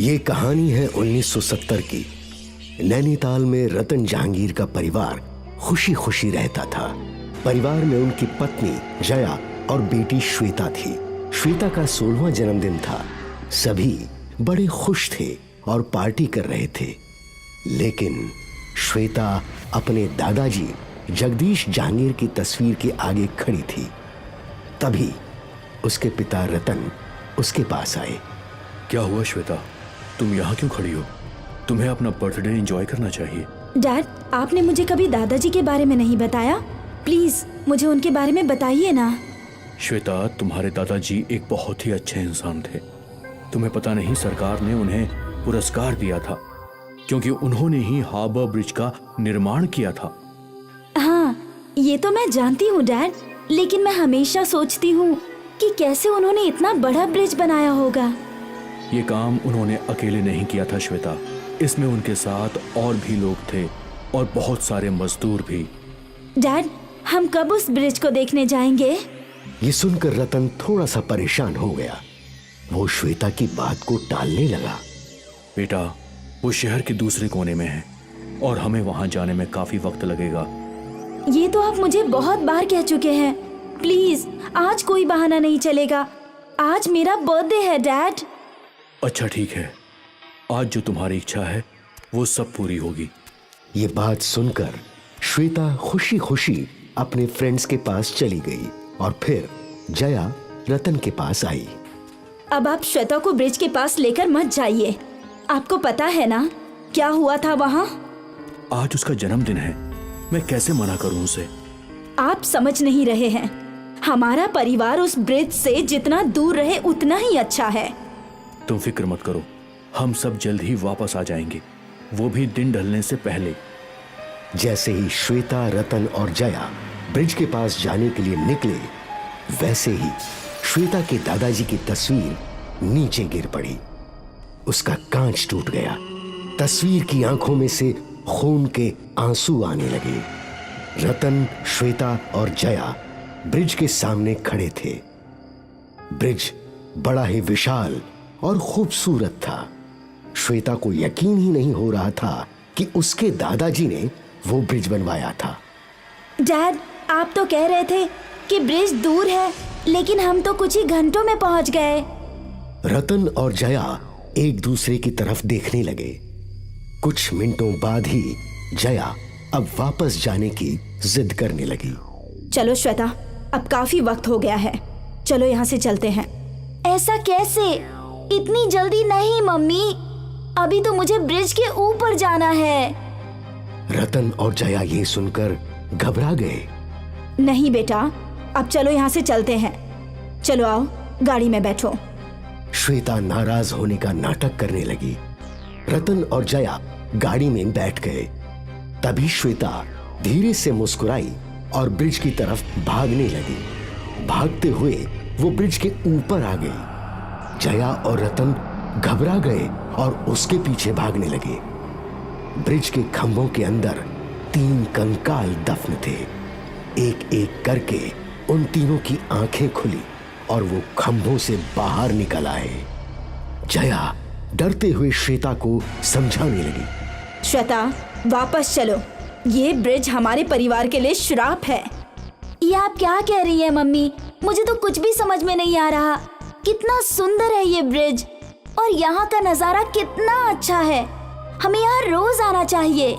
ये कहानी है 1970 की। नैनीताल में रतन जहांगीर का परिवार खुशी खुशी रहता था। परिवार में उनकी पत्नी जया और बेटी श्वेता थी। श्वेता का 16वां जन्मदिन था। सभी बड़े खुश थे और पार्टी कर रहे थे, लेकिन श्वेता अपने दादाजी जगदीश जहांगीर की तस्वीर के आगे खड़ी थी। तभी उसके पिता रतन उसके पास आए। क्या हुआ श्वेता, तुम यहाँ क्यों खड़ी हो? तुम्हें अपना बर्थडे एंजॉय करना चाहिए। डैड, आपने मुझे कभी दादाजी के बारे में नहीं बताया। प्लीज मुझे उनके बारे में बताइए ना। श्वेता, तुम्हारे दादाजी एक बहुत ही अच्छे इंसान थे। तुम्हें पता नहीं, सरकार ने उन्हें पुरस्कार दिया था क्योंकि उन्होंने ही हार्बर ब्रिज का निर्माण किया था। हाँ, ये तो मैं जानती हूँ डैड, लेकिन मैं हमेशा सोचती हूँ कि कैसे उन्होंने इतना बड़ा ब्रिज बनाया होगा। ये काम उन्होंने अकेले नहीं किया था श्वेता, इसमें उनके साथ और भी लोग थे और बहुत सारे मजदूर भी। डैड, हम कब उस ब्रिज को देखने जाएंगे? ये सुनकर रतन थोड़ा सा परेशान हो गया। वो श्वेता की बात को टालने लगा। बेटा, वो शहर के दूसरे कोने में है और हमें वहां जाने में काफी वक्त लगेगा। ये तो आप मुझे बहुत बार कह चुके हैं। प्लीज, आज कोई बहाना नहीं चलेगा। आज मेरा बर्थडे है डैड। अच्छा ठीक है, आज जो तुम्हारी इच्छा है वो सब पूरी होगी। ये बात सुनकर श्वेता खुशी खुशी अपने फ्रेंड्स के पास चली गई और फिर जया रतन के पास आई। अब आप श्वेता को ब्रिज के पास लेकर मत जाइए। आपको पता है ना क्या हुआ था वहाँ? आज उसका जन्मदिन है, मैं कैसे मना करूं उसे? आप समझ नहीं रहे हैं। हमारा परिवार उस ब्रिज से जितना दूर रहे उतना ही अच्छा है। तुम फिक्र मत करो, हम सब जल्द ही वापस आ जाएंगे, वो भी दिन ढलने से पहले। जैसे ही श्वेता, रतन और जया ब्रिज के पास जाने के लिए निकले, वैसे ही श्वेता के दादाजी की तस्वीर नीचे गिर पड़ी। उसका कांच टूट गया। तस्वीर की आंखों में से खून के आंसू आने लगे। रतन, श्वेता और जया ब्रिज के सामने खड़े थे। ब्रिज बड़ा ही विशाल और खूबसूरत था। श्वेता को यकीन ही नहीं हो रहा था कि उसके दादाजी ने वो ब्रिज बनवाया था। डैड, आप तो कह रहे थे कि ब्रिज दूर है, लेकिन हम तो कुछ ही घंटों में पहुंच गए। रतन और जया एक दूसरे की तरफ देखने लगे। कुछ मिनटों बाद ही जया अब वापस जाने की जिद करने लगी। चलो श्वेता, अब काफी वक्त हो गया है, चलो यहाँ से चलते हैं। ऐसा कैसे? इतनी जल्दी नहीं मम्मी, अभी तो मुझे ब्रिज के ऊपर जाना है। रतन और जया ये सुनकर घबरा गए। नहीं बेटा, अब चलो यहाँ से चलते हैं। चलो आओ, गाड़ी में बैठो। श्वेता नाराज होने का नाटक करने लगी। रतन और जया गाड़ी में बैठ गए। तभी श्वेता धीरे से मुस्कुराई और ब्रिज की तरफ भागने लगी। भागते हुए वो ब्रिज के ऊपर आ गई। जया और रतन घबरा गए और उसके पीछे भागने लगे। ब्रिज के खंभों के अंदर 3 कंकाल दफन थे। एक एक करके उन तीनों की आंखें खुली और वो खंभों से बाहर निकल आए। जया डरते हुए श्वेता को समझाने लगी। श्वेता, वापस चलो, ये ब्रिज हमारे परिवार के लिए श्राप है। ये आप क्या कह रही है मम्मी? मुझे तो कुछ भी समझ में नहीं आ रहा। कितना सुंदर है ये ब्रिज और यहाँ का नजारा कितना अच्छा है। हमें यहाँ रोज आना चाहिए।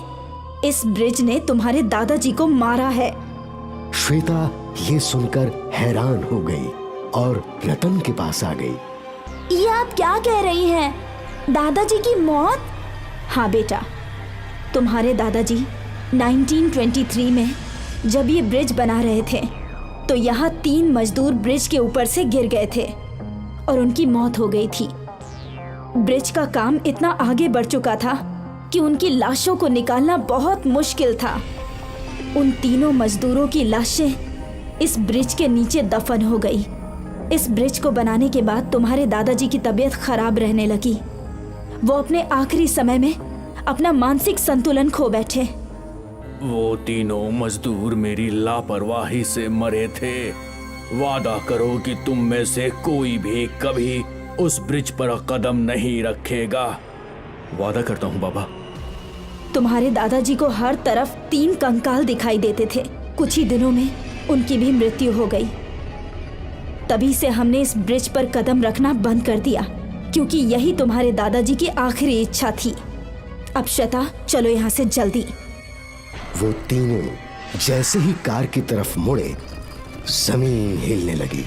इस ब्रिज ने तुम्हारे दादाजी को मारा है। श्वेता ये सुनकर हैरान हो गई और रतन के पास आ गई। ये आप क्या कह रही हैं? दादाजी की मौत? हाँ बेटा, तुम्हारे दादाजी 1923 में जब ये ब्रिज बना रहे थे तो यहाँ 3 मजदूर ब्रिज के ऊपर से गिर गए थे और उनकी मौत हो गई थी। ब्रिज का काम इतना आगे बढ़ चुका था कि उनकी लाशों को निकालना बहुत मुश्किल था। उन तीनों मजदूरों की लाशें इस ब्रिज के नीचे दफन हो गई। इस ब्रिज को बनाने के बाद तुम्हारे दादाजी की तबीयत खराब रहने लगी। वो अपने आखिरी समय में अपना मानसिक संतुलन खो बैठे। वो तीनों मजदूर मेरी लापरवाही से मरे थे। वादा करो कि तुम में से कोई भी कभी उस ब्रिज पर कदम नहीं रखेगा। वादा करता हूँ बाबा। तुम्हारे दादाजी को हर तरफ 3 कंकाल दिखाई देते थे। कुछ ही दिनों में उनकी भी मृत्यु हो गई। तभी से हमने इस ब्रिज पर कदम रखना बंद कर दिया, क्योंकि यही तुम्हारे दादाजी की आखिरी इच्छा थी। अब श्वेता, चलो यहाँ से जल्दी। वो तीनों जैसे ही कार की तरफ मुड़े, जमीन हिलने लगी।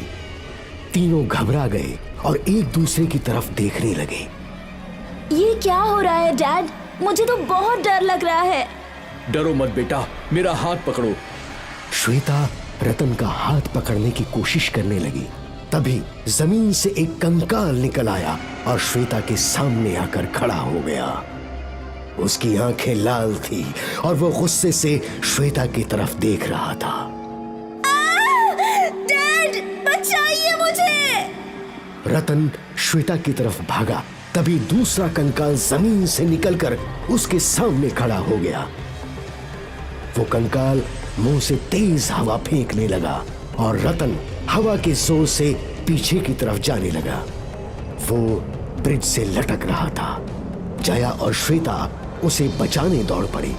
तीनों घबरा गए और एक दूसरे की तरफ देखने लगे। ये क्या हो रहा है डैड? मुझे तो बहुत डर लग रहा है। डरो मत बेटा, मेरा हाथ पकड़ो। श्वेता रतन का हाथ पकड़ने की कोशिश करने लगी। तभी जमीन से एक कंकाल निकल आया और श्वेता के सामने आकर खड़ा हो गया। उसकी आंखें लाल थी और वो गुस्से से श्वेता की तरफ देख रहा था। डैड, बचाइए मुझे! रतन श्वेता की तरफ भागा। तभी दूसरा कंकाल जमीन से निकलकर उसके सामने खड़ा हो गया। वो कंकाल मुंह से तेज हवा फेंकने लगा और रतन हवा के जोर से पीछे की तरफ जाने लगा। वो ब्रिज से लटक रहा था। जया और श्वेता उसे बचाने दौड़ पड़ी।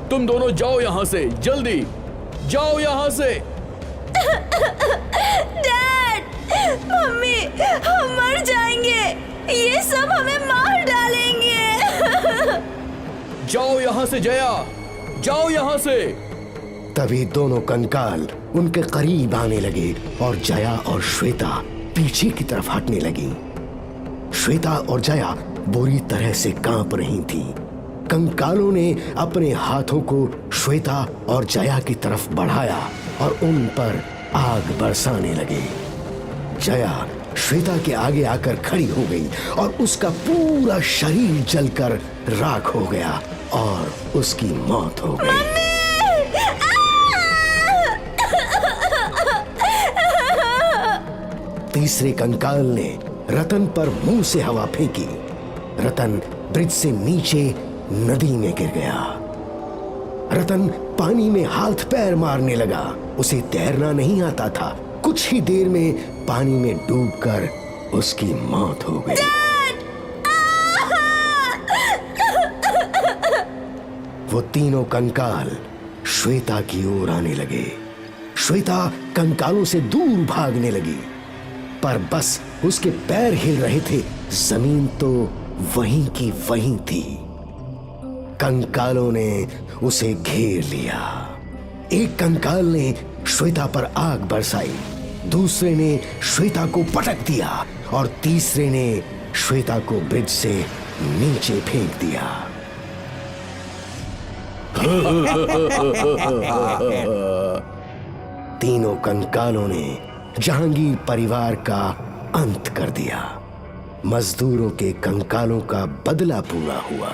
तुम दोनों जाओ यहाँ से, जल्दी जाओ यहाँ से। डैड, मम्मी, हम मर जाएंगे। ये सब हमें मार डालेंगे। जाओ यहाँ से जया, जाओ यहाँ से। तभी दोनों कंकाल उनके करीब आने लगे और जया और श्वेता पीछे की तरफ हटने लगी। श्वेता और जया बुरी तरह से कांप रही थीं। कंकालों ने अपने हाथों को श्वेता और जया की तरफ बढ़ाया और उन पर आग बरसाने लगे। जया श्वेता के आगे आकर खड़ी हो गई और उसका पूरा शरीर जलकर राख हो गया और उसकी मौत हो गई। तीसरे कंकाल ने रतन पर मुंह से हवा फेंकी। रतन ब्रिज से नीचे नदी में गिर गया। रतन पानी में हाथ पैर मारने लगा। उसे तैरना नहीं आता था। कुछ ही देर में पानी में डूबकर उसकी मौत हो गई। वो तीनों कंकाल श्वेता की ओर आने लगे। श्वेता कंकालों से दूर भागने लगी, पर बस उसके पैर हिल रहे थे। जमीन तो वहीं की वहीं थी। कंकालों ने उसे घेर लिया। एक कंकाल ने श्वेता पर आग बरसाई, दूसरे ने श्वेता को पटक दिया और तीसरे ने श्वेता को ब्रिज से नीचे फेंक दिया। तीनों कंकालों ने जहांगीर परिवार का अंत कर दिया। मजदूरों के कंकालों का बदला पूरा हुआ।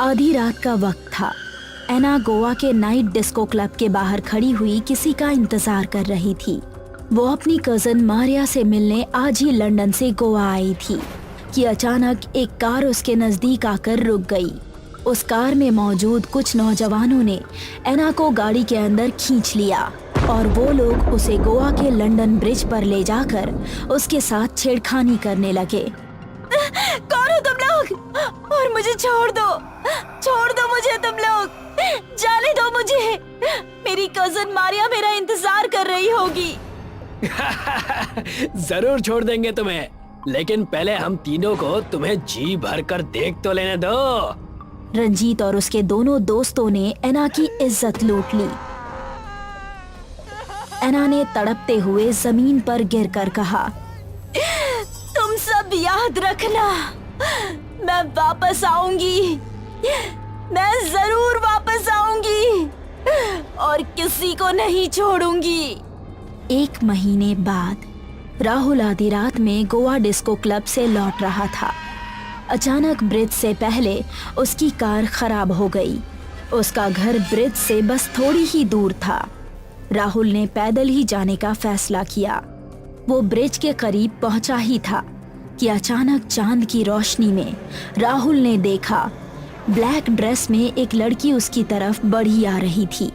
आधी रात का वक्त था। एना गोवा के नाइट डिस्को क्लब के बाहर खड़ी हुई किसी का इंतजार कर रही थी। वो अपनी कजन मारिया से मिलने आज ही लंदन से गोवा आई थी कि अचानक एक कार उसके नजदीक आकर रुक गई। उस कार में मौजूद कुछ नौजवानों ने एना को गाड़ी के अंदर खींच लिया और वो लोग उसे गोवा के लंदन ब्रिज पर ले जाकर उसके साथ छेड़खानी करने लगे। कौन हो तुम लोग? और मुझे छोड़ दो मुझे, तुम लोग जाने दो मुझे। मेरी कजन मारिया मेरा इंतजार कर रही होगी। जरूर छोड़ देंगे तुम्हें, लेकिन पहले हम तीनों को तुम्हें जी भर कर देख तो लेने दो। रंजीत और उसके दोनों दोस्तों ने एना की इज्जत लूट ली। एना ने तड़पते हुए जमीन पर गिरकर कहा, तुम सब याद रखना, मैं वापस आऊंगी, मैं जरूर वापस आऊंगी और किसी को नहीं छोड़ूंगी। 1 महीने बाद राहुल आधी रात में गोवा डिस्को क्लब से लौट रहा था। अचानक ब्रिज से पहले उसकी कार खराब हो गई। उसका घर ब्रिज से बस थोड़ी ही दूर था। राहुल ने पैदल ही जाने का फैसला किया। वो ब्रिज के करीब पहुंचा ही था कि अचानक चांद की रोशनी में राहुल ने देखा ब्लैक ड्रेस में एक लड़की उसकी तरफ बढ़ी आ रही थी।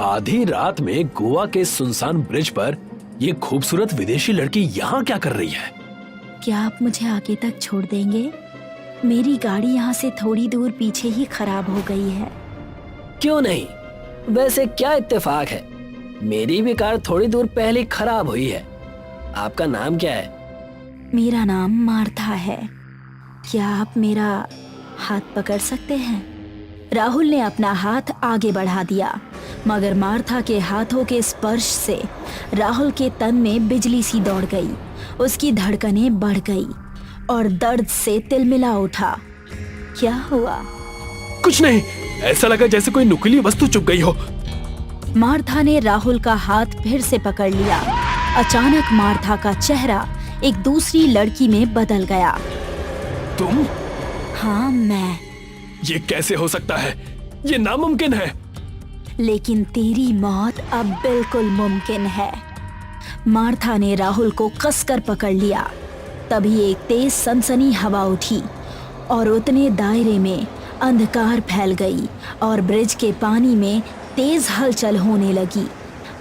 आधी रात में गोवा के सुनसान ब्रिज पर ये खूबसूरत विदेशी लड़की यहाँ क्या कर रही है? क्या आप मुझे आगे तक छोड़ देंगे? मेरी गाड़ी यहाँ से थोड़ी दूर पीछे ही खराब हो गई है। क्यों नहीं? वैसे क्या इत्तेफाक है, मेरी भी कार थोड़ी दूर पहले खराब हुई है। आपका नाम क्या है? मेरा नाम मार्था है। क्या आप मेरा हाथ पकड़ सकते हैं? राहुल ने अपना हाथ आगे बढ़ा दिया, मगर मार्था के हाथों के स्पर्श से राहुल के तन में बिजली सी दौड़ गई। उसकी धड़कनें बढ़ गई और दर्द से तिलमिला उठा। क्या हुआ? कुछ नहीं, ऐसा लगा जैसे कोई नुकीली वस्तु चुभ गई हो। मार्था ने राहुल का हाथ फिर से पकड़ लिया। अचानक मार्था का चेहरा एक दूसरी लड़की में बदल गया। तुम? हाँ, मैं। ये कैसे हो सकता है? ये नामुमकिन है। लेकिन तेरी मौत अब बिल्कुल मुमकिन है। मार्था ने राहुल को कसकर पकड़ लिया। तभी एक तेज सनसनी हवा उठी और उतने दायरे में अंधकार फैल गई और ब्रिज के पानी में तेज हलचल होने लगी।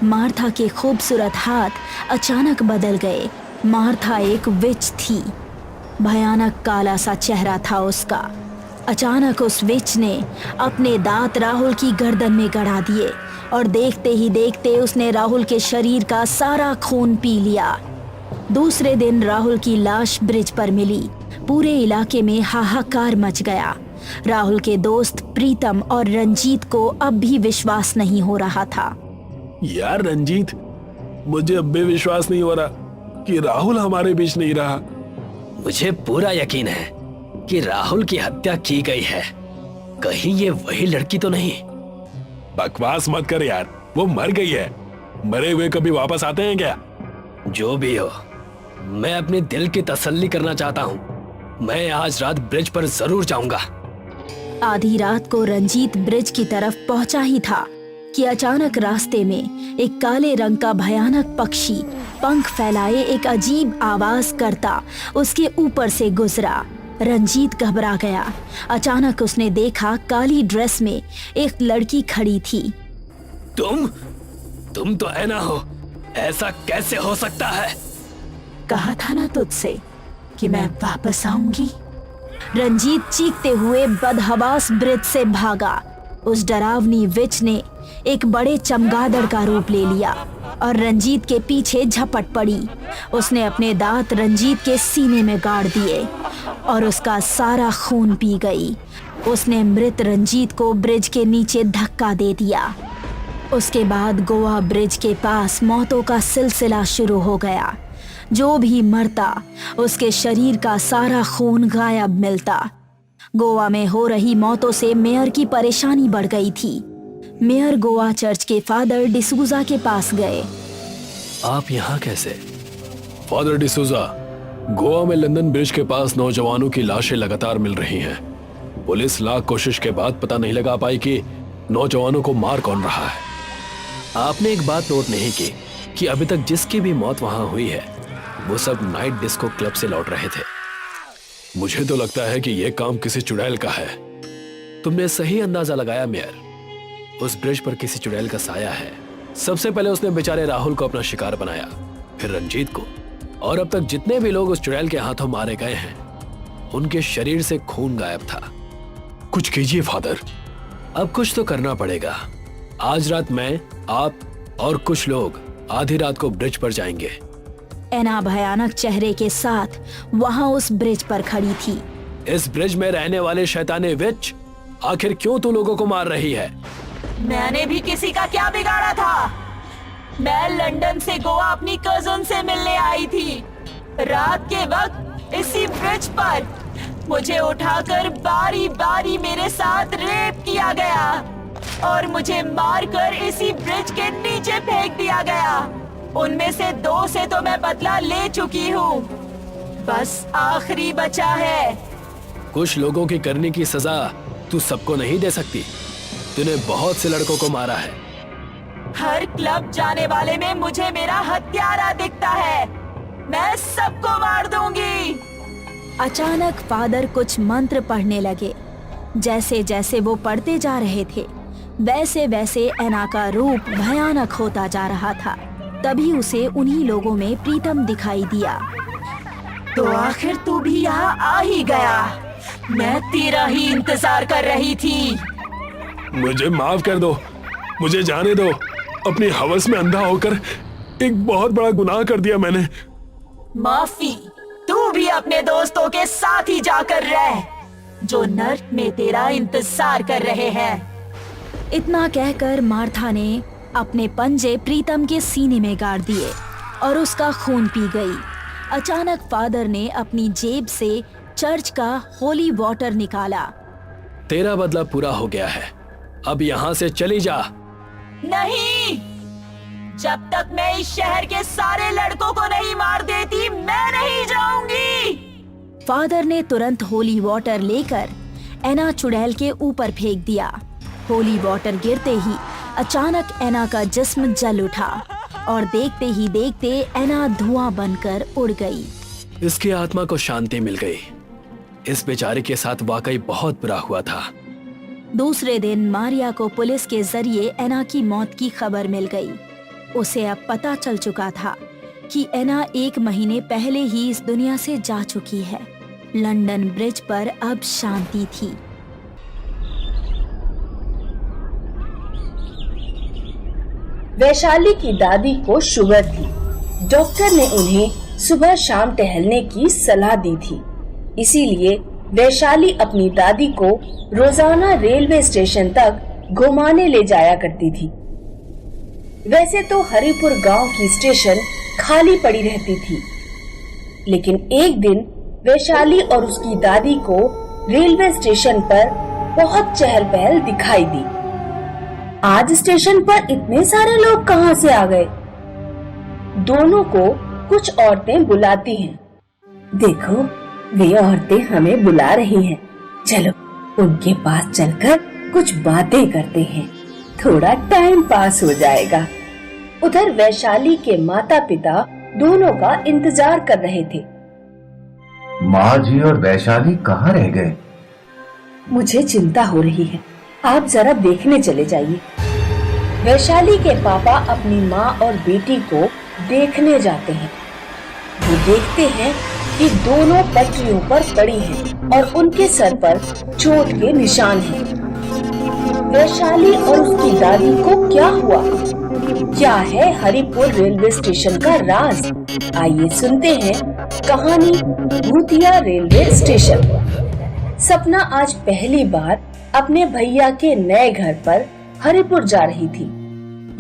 मार्था के खूबसूरत हाथ अचानक बदल गए। मार्था एक विच थी। भयानक काला सा चेहरा था उसका। अचानक उस विच ने अपने दांत राहुल की गर्दन में गड़ा दिए और देखते ही देखते उसने राहुल के शरीर का सारा खून पी लिया। दूसरे दिन राहुल की लाश ब्रिज पर मिली। पूरे इलाके में हाहाकार मच गया। राहुल के दोस्त प्रीतम और रंजीत को अब भी विश्वास नहीं हो रहा था। यार रंजीत, मुझे अब भी विश्वास नहीं हो रहा कि राहुल हमारे बीच नहीं रहा। मुझे पूरा यकीन है कि राहुल की हत्या की गई है। कहीं ये वही लड़की तो नहीं? बकवास मत कर यार, वो मर गई है। मरे हुए कभी वापस आते हैं क्या? जो भी हो, मैं अपने दिल की तसल्ली करना चाहता हूँ। मैं आज रात ब्रिज पर जरूर जाऊंगा। आधी रात को रंजीत ब्रिज की तरफ पहुंचा ही था कि अचानक रास्ते में एक काले रंग का भयानक पक्षी पंख फैलाए एक अजीब आवाज करता उसके ऊपर से गुजरा। रंजीत घबरा गया। अचानक उसने देखा काली ड्रेस में एक लड़की खड़ी थी। तुम तो ऐना हो, ऐसा कैसे हो सकता है? कहा था ना तुझसे कि मैं वापस आऊंगी। रंजीत चीखते हुए बदहवास ब्रिज से भागा। उस डरावनी विच ने एक बड़े चमगादड़ का रूप ले लिया और रंजीत के पीछे झपट पड़ी। उसने अपने दांत रंजीत के सीने में गाड़ दिए और उसका सारा खून पी गई। उसने मृत रंजीत को ब्रिज के नीचे धक्का दे दिया। उसके बाद गोवा ब्रिज के पास मौतों का सिलसिला शुरू हो गया। जो भी मरता उसके शरीर का सारा खून गायब मिलता। गोवा में हो रही मौतों से मेयर की परेशानी बढ़ गई थी। मेयर गोवा चर्च के फादर डिसूजा के पास गए। आप यहाँ कैसे? फादर डिसूजा, गोवा में लंदन ब्रिज के पास नौजवानों की लाशें लगातार मिल रही हैं। पुलिस लाख कोशिश के बाद पता नहीं लगा पाई कि नौजवानों को मार कौन रहा है। आपने एक बात नोट नहीं की कि अभी तक जिसकी भी मौत वहां हुई है वो सब नाइट डिस्को क्लब से लौट रहे थे। मुझे तो लगता है कि यह काम किसी चुड़ैल का है। तुमने सही अंदाजा लगाया मेयर। उस ब्रिज पर किसी चुड़ैल का साया है। सबसे पहले उसने बेचारे राहुल को अपना शिकार बनाया, फिर रंजीत को, और अब तक जितने भी लोग उस चुड़ैल के हाथों मारे गए हैं उनके शरीर से खून गायब था। कुछ कीजिए फादर। अब कुछ तो करना पड़ेगा। आज रात मैं, आप और कुछ लोग आधी रात को ब्रिज पर जाएंगे। एना भयानक चेहरे के साथ वहां उस ब्रिज पर खड़ी थी। इस ब्रिज में रहने वाले शैताने विच, आखिर क्यों तू लोगों को मार रही है? मैंने भी किसी का क्या बिगाड़ा था? मैं लंदन से गोवा अपनी कजन से मिलने आई थी। रात के वक्त इसी ब्रिज पर मुझे उठाकर बारी बारी मेरे साथ रेप किया गया और मुझे मारकर इसी ब्रिज के नीचे फेंक दिया गया। उनमें से 2 से तो मैं बदला ले चुकी हूँ, बस आखिरी बचा है। कुछ लोगों की करने की सजा तू सबको नहीं दे सकती। तूने बहुत से लड़कों को मारा है। हर क्लब जाने वाले में मुझे मेरा हत्यारा दिखता है। मैं सबको मार दूंगी। अचानक फादर कुछ मंत्र पढ़ने लगे जैसे जैसे वो पढ़ते जा रहे थे वैसे वैसे ऐना का रूप भयानक होता जा रहा था। तभी उसे उन्हीं लोगों में प्रीतम दिखाई दिया। तो आखिर तू भी यहाँ आ ही गया। मैं तेरा ही इंतजार कर रही थी। मुझे माफ कर दो, मुझे जाने दो। अपनी हवस में अंधा होकर एक बहुत बड़ा गुनाह कर दिया मैंने। माफी? तू भी अपने दोस्तों के साथ ही जाकर रह, जो नर्क में तेरा इंतजार कर रहे हैं। इतना कहकर मार्था ने अपने पंजे प्रीतम के सीने में गाड़ दिए और उसका खून पी गई। अचानक फादर ने अपनी जेब से चर्च का होली वाटर निकाला। तेरा बदला पूरा हो गया है, अब यहाँ से चली जा। नहीं, जब तक मैं इस शहर के सारे लड़कों को नहीं मार देती मैं नहीं जाऊंगी। फादर ने तुरंत होली वाटर लेकर ऐना चुड़ैल के ऊपर फेंक दिया। होली वाटर गिरते ही अचानक ऐना का जिस्म जल उठा और देखते ही देखते ऐना धुआं बनकर उड़ गई। इसकी आत्मा को शांति मिल गई। इस बेचारे के साथ वाकई बहुत बुरा हुआ था। दूसरे दिन मारिया को पुलिस के जरिए ऐना की मौत की खबर मिल गई। उसे अब पता चल चुका था कि ऐना 1 महीने पहले ही इस दुनिया से जा चुकी है। लंदन ब्रिज पर अब शांति थी। वैशाली की दादी को शुगर थी। डॉक्टर ने उन्हें सुबह शाम टहलने की सलाह दी थी। इसीलिए वैशाली अपनी दादी को रोजाना रेलवे स्टेशन तक घुमाने ले जाया करती थी। वैसे तो हरिपुर गांव की स्टेशन खाली पड़ी रहती थी, लेकिन एक दिन वैशाली और उसकी दादी को रेलवे स्टेशन पर बहुत चहल पहल दिखाई दी। आज स्टेशन पर इतने सारे लोग कहां से आ गए? दोनों को कुछ औरतें बुलाती हैं। देखो, वे औरतें हमें बुला रही हैं। चलो उनके पास चलकर कुछ बातें करते हैं, थोड़ा टाइम पास हो जाएगा। उधर वैशाली के माता पिता दोनों का इंतजार कर रहे थे। माँ जी और वैशाली कहाँ रह गए? मुझे चिंता हो रही है, आप जरा देखने चले जाइए। वैशाली के पापा अपनी माँ और बेटी को देखने जाते हैं। वो देखते हैं कि दोनों पटरियों पर पड़ी हैं और उनके सर पर चोट के निशान हैं। वैशाली और उसकी दादी को क्या हुआ? क्या है हरिपुर रेलवे स्टेशन का राज? आइए सुनते हैं कहानी भूतिया रेलवे स्टेशन। सपना आज पहली बार अपने भैया के नए घर पर हरिपुर जा रही थी।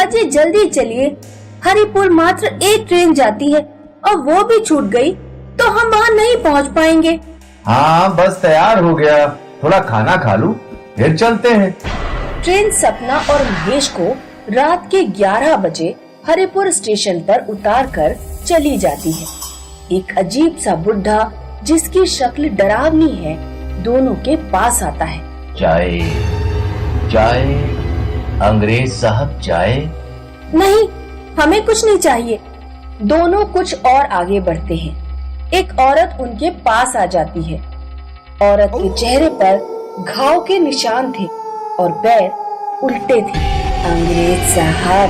अजय जल्दी चलिए, हरिपुर मात्र एक ट्रेन जाती है और वो भी छूट गई तो हम वहाँ नहीं पहुँच पाएंगे। हाँ, बस तैयार हो गया, थोड़ा खाना खा लूं, फिर चलते हैं। ट्रेन सपना और महेश को रात के 11 बजे हरिपुर स्टेशन पर उतारकर चली जाती है। एक अजीब सा बुढ़ा जिसकी शक्ल डरावनी है दोनों के पास आता है। चाय, चाय, अंग्रेज साहब चाय? नहीं, हमें कुछ नहीं चाहिए। दोनों कुछ और आगे बढ़ते हैं। एक औरत उनके पास आ जाती है। औरत के चेहरे पर घाव के निशान थे और पैर उल्टे थे। अंग्रेज साहब,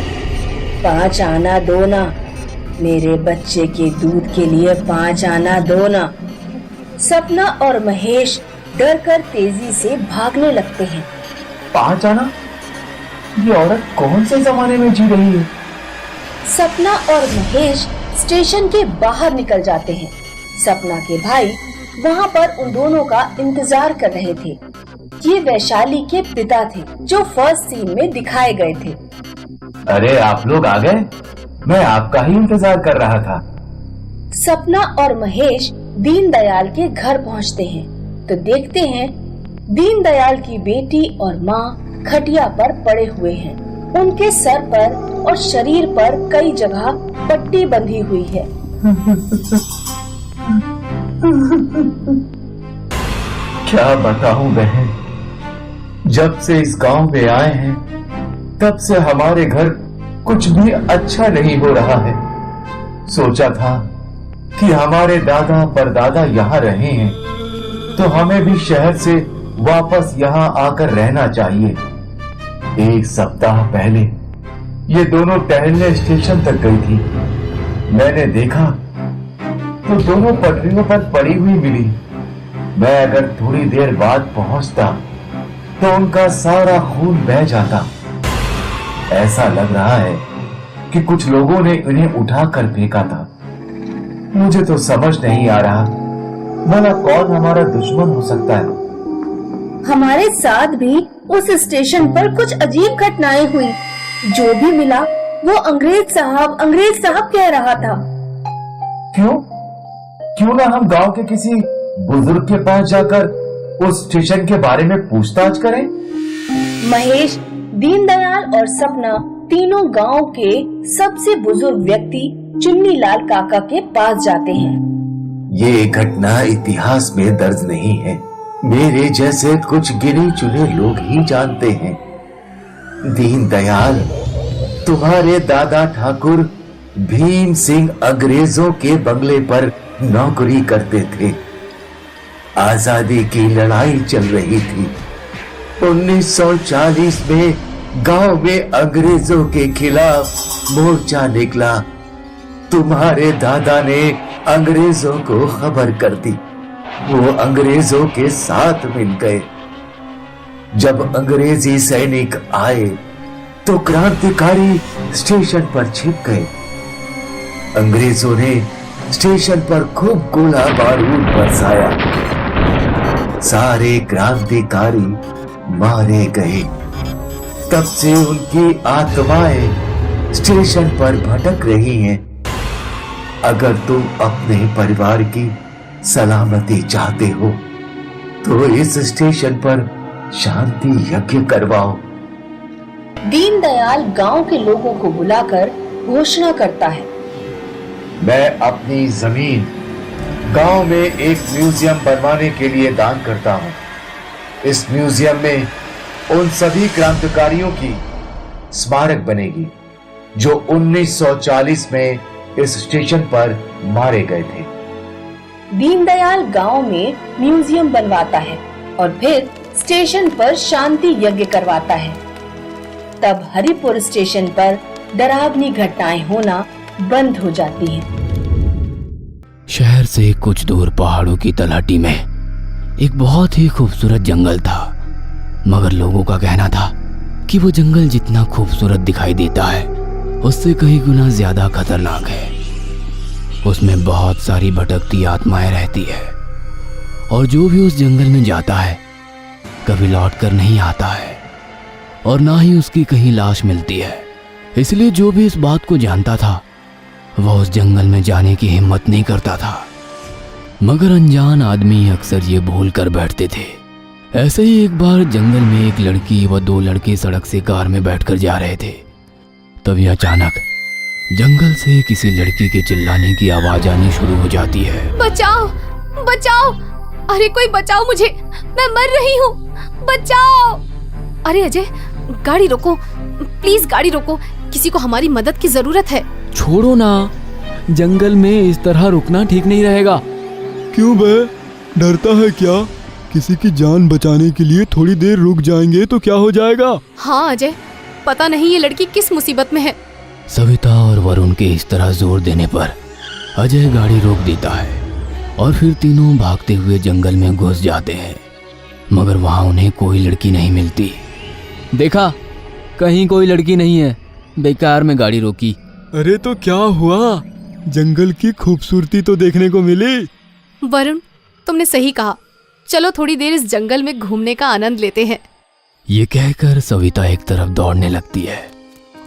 5 आना दो ना, मेरे बच्चे के दूध के लिए 5 आना दो ना। सपना और महेश डर कर तेजी से भागने लगते हैं। 5 आना? ये औरत कौन से जमाने में जी रही है? सपना और महेश स्टेशन के बाहर निकल जाते हैं। सपना के भाई वहाँ पर उन दोनों का इंतजार कर रहे थे। ये वैशाली के पिता थे जो फर्स्ट सीन में दिखाए गए थे। अरे आप लोग आ गए, मैं आपका ही इंतजार कर रहा था। सपना और महेश दीनदयाल के घर पहुँचते हैं तो देखते हैं दीनदयाल की बेटी और माँ खटिया पर पड़े हुए हैं। उनके सर पर और शरीर पर कई जगह पट्टी बंधी हुई है। क्या बताऊं बहन, जब से इस गांव में आए हैं तब से हमारे घर कुछ भी अच्छा नहीं हो रहा है। सोचा था कि हमारे दादा परदादा यहाँ रहे हैं तो हमें भी शहर से वापस यहाँ आकर रहना चाहिए। 1 सप्ताह पहले ये दोनों टहलने स्टेशन तक गई थी। मैंने देखा तो दोनों पटरियों पर पड़ी हुई मिली। मैं अगर थोड़ी देर बाद पहुंचता तो उनका सारा खून बह जाता। ऐसा लग रहा है कि कुछ लोगों ने इन्हें उठाकर फेंका था। मुझे तो समझ नहीं आ रहा भला कौन हमारा दुश्मन हो सकता है। हमारे साथ भी उस स्टेशन पर कुछ अजीब घटनाएं हुई। जो भी मिला वो अंग्रेज साहब कह रहा था। क्यों ना हम गांव के किसी बुजुर्ग के पास जाकर उस स्टेशन के बारे में पूछताछ करें। महेश, दीनदयाल और सपना तीनों गांव के सबसे बुजुर्ग व्यक्ति चुन्नीलाल काका के पास जाते हैं। ये घटना इतिहास में दर्ज नहीं है। मेरे जैसे कुछ गिने चुने लोग ही जानते हैं। दीनदयाल, तुम्हारे दादा ठाकुर भीम सिंह अंग्रेजों के बंगले पर नौकरी करते थे। आजादी की लड़ाई चल रही थी। 1940 में गांव में अंग्रेजों के खिलाफ मोर्चा निकला। तुम्हारे दादा ने अंग्रेजों को खबर कर दी। वो अंग्रेजों के साथ मिल गए। जब अंग्रेजी सैनिक आए तो क्रांतिकारी स्टेशन पर छिप गए। अंग्रेजों ने स्टेशन पर खूब गोला बारूद बरसाया। सारे क्रांतिकारी मारे गए। तब से उनकी आत्माएं स्टेशन पर भटक रही हैं। अगर तुम अपने परिवार की सलामती चाहते हो तो इस स्टेशन पर शांति यज्ञ करवाओ। दीनदयाल गांव के लोगों को बुलाकर घोषणा करता है। मैं अपनी जमीन गांव में एक म्यूजियम बनवाने के लिए दान करता हूं। इस म्यूजियम में उन सभी क्रांतिकारियों की स्मारक बनेगी जो 1940 में इस स्टेशन पर मारे गए थे। दीनदयाल गांव में म्यूजियम बनवाता है और फिर स्टेशन पर शांति यज्ञ करवाता है। तब हरिपुर स्टेशन पर डरावनी घटनाएं होना बंद हो जाती हैं। शहर से कुछ दूर पहाड़ों की तलहटी में एक बहुत ही खूबसूरत जंगल था। मगर लोगों का कहना था कि वो जंगल जितना खूबसूरत दिखाई देता है उससे कई गुना ज्यादा खतरनाक है। उसमें बहुत सारी भटकती आत्माएं रहती है और जो भी उस जंगल में जाता है कभी लौट कर नहीं आता है और ना ही उसकी कहीं लाश मिलती है। इसलिए जो भी इस बात को जानता था वह उस जंगल में जाने की हिम्मत नहीं करता था। मगर अनजान आदमी अक्सर ये भूल कर बैठते थे। ऐसे ही एक बार जंगल में एक लड़की व 2 लड़के सड़क से कार में बैठकर जा रहे थे। तभी अचानक जंगल से किसी लड़की के चिल्लाने की आवाज आनी शुरू हो जाती है। बचाओ बचाओ, अरे कोई बचाओ मुझे, मैं मर रही हूँ, बचाओ। अरे अजय, गाड़ी रोको प्लीज, गाड़ी रोको, किसी को हमारी मदद की जरूरत है। छोड़ो ना, जंगल में इस तरह रुकना ठीक नहीं रहेगा। क्यों बे, डरता है क्या? किसी की जान बचाने के लिए थोड़ी देर रुक जाएंगे तो क्या हो जाएगा? हाँ अजय, पता नहीं ये लड़की किस मुसीबत में है। सविता और वरुण के इस तरह जोर देने पर अजय गाड़ी रोक देता है और फिर तीनों भागते हुए जंगल में घुस जाते हैं। मगर वहां उन्हें कोई लड़की नहीं मिलती। देखा, कहीं कोई लड़की नहीं है, बेकार में गाड़ी रोकी। अरे तो क्या हुआ, जंगल की खूबसूरती तो देखने को मिली। वरुण, तुमने सही कहा, चलो थोड़ी देर इस जंगल में घूमने का आनंद लेते हैं। ये कहकर सविता एक तरफ दौड़ने लगती है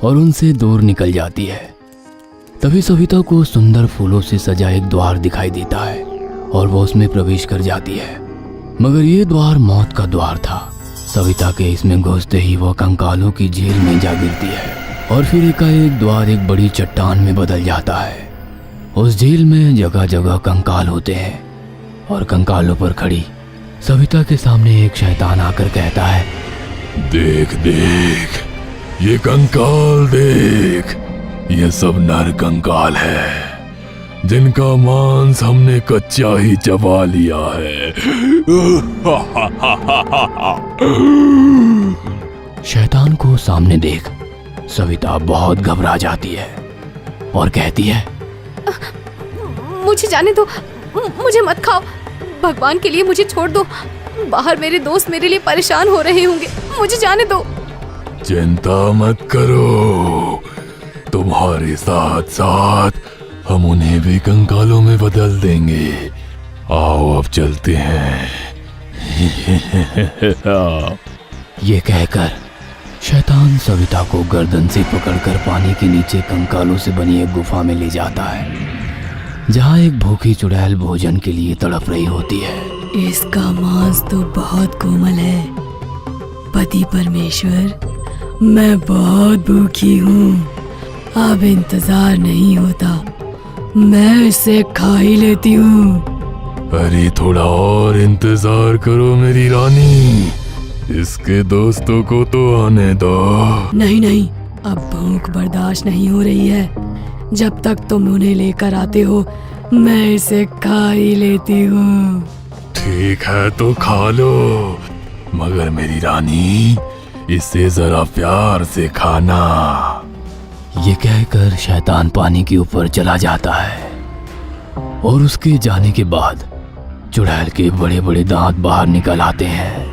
और उनसे दूर निकल जाती है। तभी सविता को सुंदर फूलों से सजा एक द्वार दिखाई देता है और वो उसमें प्रवेश कर जाती है। मगर ये द्वार मौत का द्वार था। सविता के इसमें घुसते ही वो कंकालों की झील में जा गिरती है और फिर एकाएक द्वार एक बड़ी चट्टान में बदल जाता है। उस झील में जगह जगह कंकाल होते हैं और कंकालों पर खड़ी सविता के सामने एक शैतान आकर कहता है, देख देख, ये कंकाल देख, ये सब नर कंकाल है। जिनका मांस हमने कच्चा ही चबा लिया है। शैतान को सामने देख सविता बहुत घबरा जाती है और कहती है, मुझे जाने दो, मुझे मत खाओ, भगवान के लिए मुझे छोड़ दो। बाहर मेरे दोस्त मेरे लिए परेशान हो रहे होंगे, मुझे जाने दो। चिंता मत करो, तुम्हारे साथ साथ हम उन्हें भी कंकालों में बदल देंगे। आओ अब चलते हैं। ये कहकर शैतान सविता को गर्दन से पकड़कर पानी के नीचे कंकालों से बनी एक गुफा में ले जाता है, जहाँ एक भूखी चुड़ैल भोजन के लिए तड़प रही होती है। इसका मांस तो बहुत कोमल है। पति परमेश्वर, मैं बहुत भूखी हूँ, अब इंतजार नहीं होता, मैं इसे खा ही लेती हूँ। अरे थोड़ा और इंतजार करो मेरी रानी, इसके दोस्तों को तो आने दो। नहीं नहीं, अब भूख बर्दाश्त नहीं हो रही है। जब तक तुम उन्हें लेकर आते हो मैं इसे खा ही लेती हूँ। ठीक है तो खा लो, मगर मेरी रानी इसे जरा प्यार से खाना। ये कहकर शैतान पानी के ऊपर चला जाता है और उसके जाने के बाद चुड़ैल के बड़े बड़े दांत बाहर निकल आते हैं।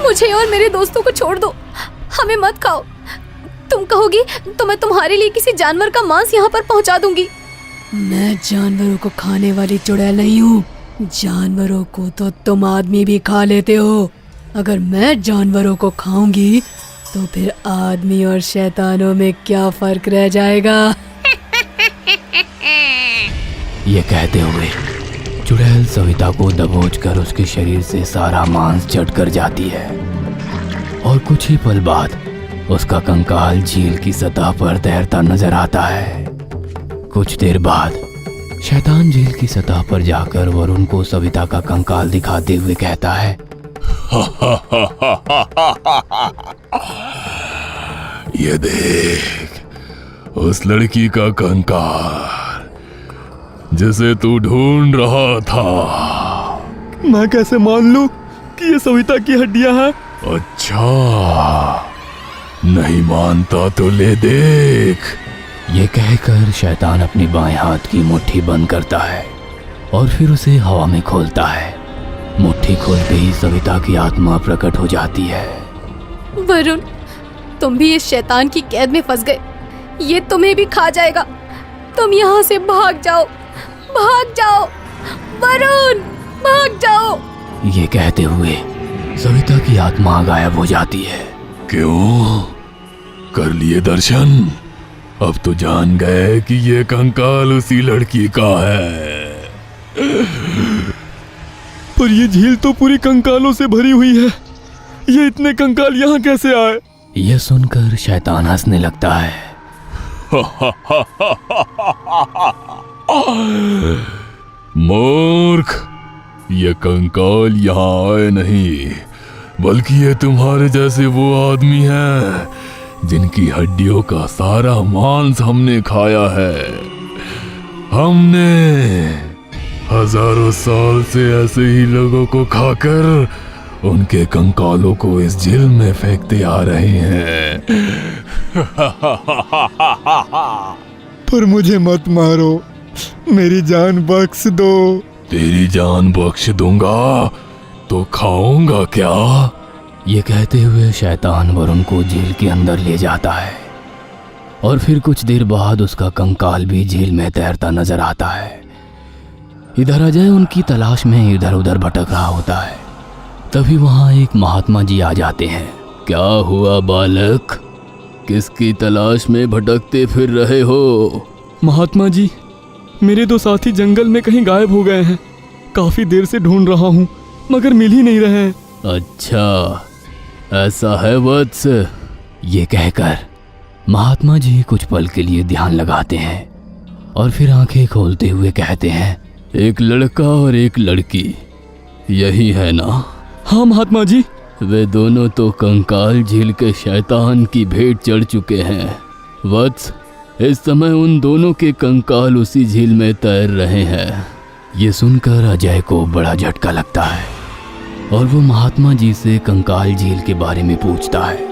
मुझे और मेरे दोस्तों को छोड़ दो, हमें मत खाओ। तुम कहोगी तो मैं तुम्हारे लिए किसी जानवर का मांस यहाँ पर पहुँचा दूंगी। मैं जानवरों को खाने वाली चुड़ैल नहीं हूँ। जानवरों को तो तुम आदमी भी खा लेते हो। अगर मैं जानवरों को खाऊंगी तो फिर आदमी और शैतानों में क्या फर्क रह जाएगा। ये कहते हुए चुड़ैल सविता को दबोचकर उसके शरीर से सारा मांस चट कर जाती है और कुछ ही पल बाद उसका कंकाल झील की सतह पर तैरता नजर आता है। कुछ देर बाद शैतान झील की सतह पर जाकर वरुण को सविता का कंकाल दिखाते हुए कहता है, ये देख, उस लड़की का कंकाल जिसे तू ढूंढ रहा था। मैं कैसे मान लूं कि ये सविता की हड्डियां हैं? अच्छा, नहीं मानता तो ले देख। ये कहकर शैतान अपनी बाएं हाथ की मुट्ठी बंद करता है और फिर उसे हवा में खोलता है। मुट्ठी खोलते ही सविता की आत्मा प्रकट हो जाती है। वरुण, तुम भी इस शैतान की कैद में फंस गए, ये तुम्हें भी खा जाएगा। तुम यहाँ से भाग जाओ, भाग जाओ वरुण, भाग जाओ। ये कहते हुए सविता की आत्मा गायब हो जाती है। क्यों? कर लिए दर्शन? अब तो जान गए कि ये कंकाल उसी लड़की का है। पर ये झील तो पूरी कंकालों से भरी हुई है, ये इतने कंकाल यहाँ कैसे आए? यह सुनकर शैतान हंसने लगता है। मूर्ख, ये कंकाल यहाँ आए नहीं, बल्कि ये तुम्हारे जैसे वो आदमी हैं जिनकी हड्डियों का सारा मांस हमने खाया है। हमने हजारों साल से ऐसे ही लोगों को खाकर उनके कंकालों को इस झील में फेंकते आ रहे हैं। पर मुझे मत मारो, मेरी जान बख्श दो। तेरी जान बख्श दूंगा तो खाऊंगा क्या? ये कहते हुए शैतान वरुण को झील के अंदर ले जाता है और फिर कुछ देर बाद उसका कंकाल भी झील में तैरता नजर आता है। इधर अजय उनकी तलाश में इधर उधर भटक रहा होता है। तभी वहां एक महात्मा जी आ जाते हैं। क्या हुआ बालक, किसकी तलाश में भटकते फिर रहे हो? महात्मा जी, मेरे दो साथी जंगल में कहीं गायब हो गए हैं। काफी देर से ढूंढ रहा हूँ मगर मिल ही नहीं रहे हैं। अच्छा, ऐसा है वत्स। ये कहकर महात्मा जी कुछ पल के लिए ध्यान लगाते हैं और फिर आंखें खोलते हुए कहते हैं, एक लड़का और एक लड़की, यही है ना? हाँ महात्मा जी। वे दोनों तो कंकाल झील के शैतान की भेंट चढ़ चुके हैं। वत्स, इस समय उन दोनों के कंकाल उसी झील में तैर रहे हैं। ये सुनकर अजय को बड़ा झटका लगता है और वो महात्मा जी से कंकाल झील के बारे में पूछता है।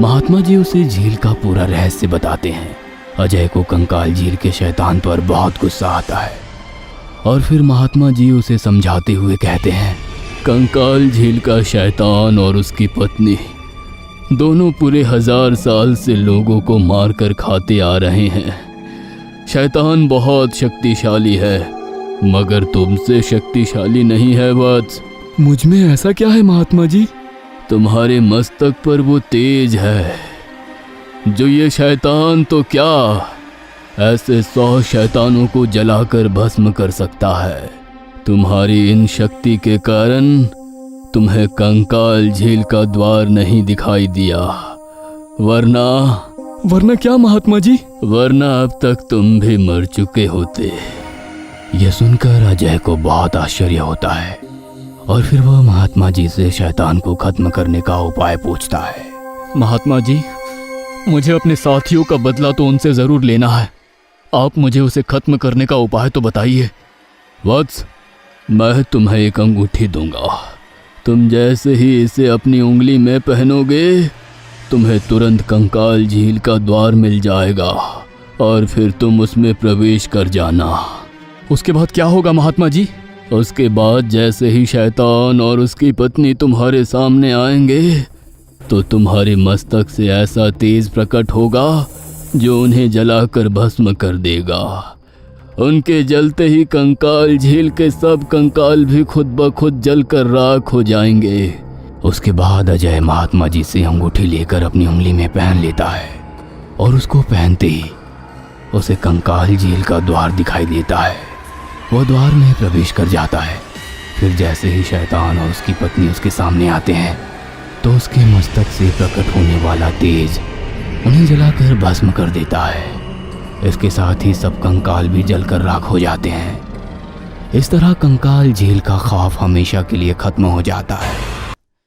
महात्मा जी उसे झील का पूरा रहस्य बताते हैं। अजय को कंकाल झील के शैतान पर बहुत गुस्सा आता है और फिर महात्मा जी उसे समझाते हुए कहते हैं, कंकाल झील का शैतान और उसकी पत्नी दोनों पूरे 1000 साल से लोगों को मारकर खाते आ रहे हैं। शैतान बहुत शक्तिशाली है, मगर तुमसे शक्तिशाली नहीं है वत्स। मुझ में ऐसा क्या है महात्मा जी? तुम्हारे मस्तक पर वो तेज है जो ये शैतान तो क्या ऐसे 100 शैतानों को जलाकर भस्म कर सकता है। तुम्हारी इन शक्ति के कारण तुम्हें कंकाल झील का द्वार नहीं दिखाई दिया, वरना क्या महात्मा जी? वरना अब तक तुम भी मर चुके होते। यह सुनकर अजय को बहुत आश्चर्य होता है और फिर वह महात्मा जी से शैतान को खत्म करने का उपाय पूछता है। महात्मा जी, मुझे अपने साथियों का बदला तो उनसे जरूर लेना है। आप मुझे उसे खत्म करने का उपाय तो बताइए। वत्स, मैं तुम्हें एक अंगूठी दूंगा। तुम जैसे ही इसे अपनी उंगली में पहनोगे तुम्हें तुरंत कंकाल झील का द्वार मिल जाएगा और फिर तुम उसमें प्रवेश कर जाना। उसके बाद क्या होगा महात्मा जी? उसके बाद जैसे ही शैतान और उसकी पत्नी तुम्हारे सामने आएंगे तो तुम्हारे मस्तक से ऐसा तेज प्रकट होगा जो उन्हें जलाकर भस्म कर देगा। उनके जलते ही कंकाल झील के सब कंकाल भी खुद ब खुद जलकर राख हो जाएंगे। उसके बाद अजय महात्मा जी से अंगूठी लेकर अपनी उंगली में पहन लेता है और उसको पहनते ही उसे कंकाल झील का द्वार दिखाई देता है। वो द्वार में प्रवेश कर जाता है। फिर जैसे ही शैतान और उसकी पत्नी उसके सामने आते हैं तो उसके मस्तक से प्रकट होने वाला तेज उन्हें जलाकर भस्म कर देता है। इसके साथ ही सब कंकाल भी जलकर राख हो जाते हैं। इस तरह कंकाल झील का खौफ हमेशा के लिए खत्म हो जाता है।